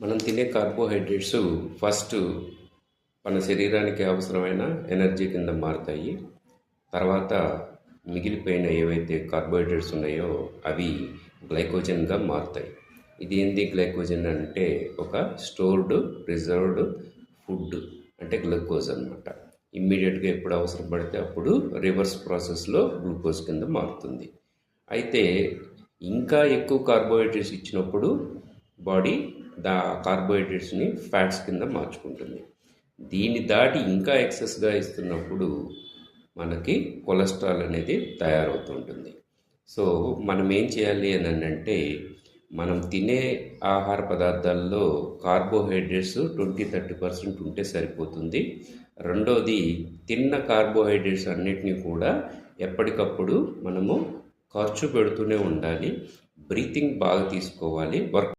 మనం తినే carbohydrates first మన శరీరానికి అవసరమైన ఎనర్జీ కింద మారుతాయి. తర్వాత మిగిలిపోయిన ఏవైతే కార్బోహైడ్రేట్స్ ఉన్నాయో అవి గ్లైకోజన్గా మారుతాయి. ఇది ఏంది గ్లైకోజన్ అంటే ఒక స్టోర్డ్ రిజర్వ్డ్ ఫుడ్ అంటే గ్లూకోజ్ అనమాట. ఇమ్మీడియట్గా ఎప్పుడు అవసరం పడితే అప్పుడు రివర్స్ ప్రాసెస్లో గ్లూకోజ్ కింద మారుతుంది. అయితే ఇంకా ఎక్కువ కార్బోహైడ్రేట్స్ ఇచ్చినప్పుడు బాడీ కార్బోహైడ్రేట్స్ని ఫ్యాట్స్ కింద మార్చుకుంటుంది. దీన్ని దాటి ఇంకా ఎక్సెస్గా ఇస్తున్నప్పుడు మనకి కొలెస్ట్రాల్ అనేది తయారవుతుంటుంది. సో మనం ఏం చేయాలి అని అంటే మనం తినే ఆహార పదార్థాల్లో కార్బోహైడ్రేట్స్ 20-30% ఉంటే సరిపోతుంది. రెండోది, తిన్న కార్బోహైడ్రేట్స్ అన్నిటినీ కూడా ఎప్పటికప్పుడు మనము ఖర్చు పెడుతూనే ఉండాలి. బ్రీతింగ్ బాగా తీసుకోవాలి. వర్క్